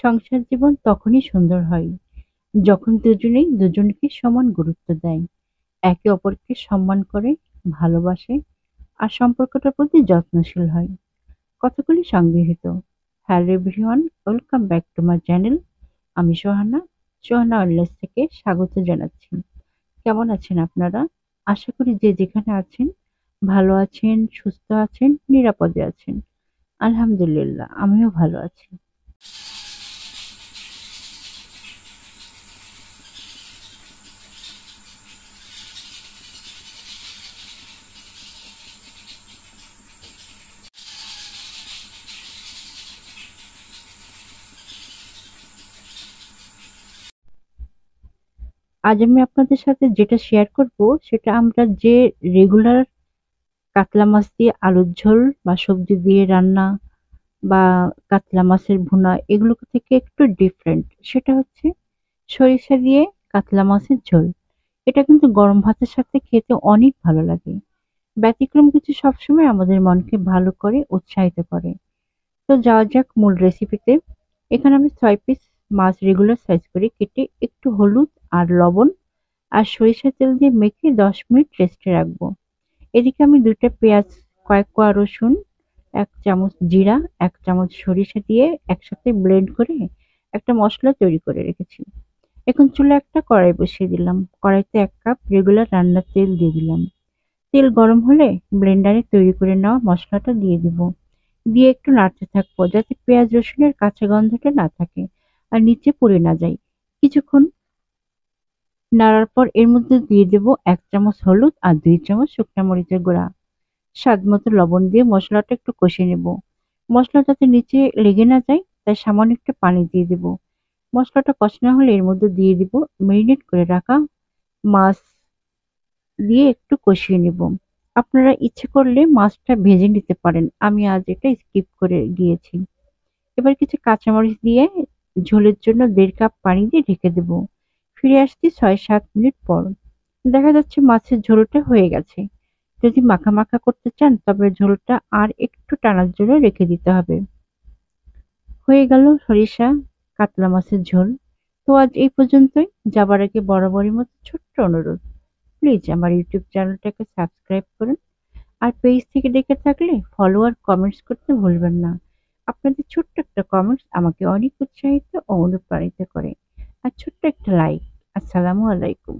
সংসার জীবন তখনই সুন্দর হয় যখন দুজনেই দুজনকে সমান গুরুত্ব দেয়, একে অপরকে সম্মান করে, ভালোবাসে আর সম্পর্কটার প্রতি যত্নশীল হয়। কথাগুলি সংগৃহীত। Hello everyone, welcome back to my channel. আমি সোহানা উল্লাস থেকে স্বাগত জানাচ্ছি। কেমন আছেন আপনারা? আশা করি যে যেখানে আছেন ভালো আছেন, সুস্থ আছেন, নিরাপদে আছেন। আলহামদুলিল্লাহ, আমিও ভালো আছি। আজ আমি আপনাদের সাথে যেটা শেয়ার করব সেটা আমরা যে রেগুলার কাতলা মাছ দিয়ে আলুর ঝোল বা সবজি দিয়ে রান্না বা কাতলা মাছের ভুনা এগুলো থেকে একটু ডিফারেন্ট। সেটা হচ্ছে সরিষা দিয়ে কাতলা মাছের ঝোল। এটা কিন্তু গরম ভাতের সাথে খেতে অনেক ভালো লাগে। ব্যতিক্রম কিছু সবসময় আমাদের মনকে ভালো করে, উৎসাহিত করে। তো যাওয়া যাক মূল রেসিপিতে। এখানে আমি 6 পিস মাছ রেগুলার সাইজ করে কেটে একটু হলুদ আর লবণ আর সরিষার তেল দিয়ে মেখে 10 মিনিট রেস্টে রাখবো। এদিকে আমি 2টা পেঁয়াজ, কয়েক কোয়া রসুন, 1 চামচ জিরা, 1 চামচ সরিষা দিয়ে একসাথে ব্লেন্ড করে একটা মশলা তৈরি করে রেখেছি। এখন চুলায় একটা কড়াই বসিয়ে দিলাম। কড়াইতে 1 কাপ রেগুলার রান্নার তেল দিয়ে দিলাম। তেল গরম হলে ব্লেন্ডারে তৈরি করে নেওয়া মশলাটা দিয়ে দিব। দিয়ে একটু নাড়তে থাকবো যাতে পেঁয়াজ রসুনের কাঁচা গন্ধটা না থাকে আর নিচে পুড়ে না যায়। কিছুক্ষণ নাড়ার পর এর মধ্যে দিয়ে দেব 1 চামচ হলুদ আর 2 চামচ শুকনো মরিচের গুঁড়া। স্বাদ মতো লবণ দিয়ে মশলাটা একটু কষিয়ে নেব। মশলা যাতে নিচে লেগে না যায় তাই সামান্য একটু পানি দিয়ে দেব। মশলাটা কষানো হলে এর মধ্যে দিয়ে দিব মেরিনেট করে রাখা মাছ, দিয়ে একটু কষিয়ে নেব। আপনারা ইচ্ছে করলে মাছটা ভেজে নিতে পারেন, আমি আজ এটা স্কিপ করে গিয়েছি। এবার কিছু কাঁচামরিচ দিয়ে ঝোলের জন্য 1.5 কাপ পানি দিয়ে ঢেকে দেব। ফিরে আসছি 6-7 মিনিট পর। দেখা যাচ্ছে মাছের ঝোলটা হয়ে গেছে। যদি মাখা মাখা করতে চান তবে ঝোলটা আর একটু টানার জন্য রেখে দিতে হবে। হয়ে গেল সরিষা কাতলা মাছের ঝোল। তো আজ এই পর্যন্তই। যাবার আগে বরাবরের মতো ছোট্ট অনুরোধ, প্লিজ আমার ইউটিউব চ্যানেলটাকে সাবস্ক্রাইব করুন। আর পেজ থেকে দেখে থাকলে ফলো আর কমেন্টস করতে ভুলবেন না। আপনাদের ছোট্ট একটা কমেন্টস আমাকে অনেক উৎসাহিত ও অনুপ্রাণিত করে। আর ছোট্ট একটা লাইক। আসসালামু আলাইকুম।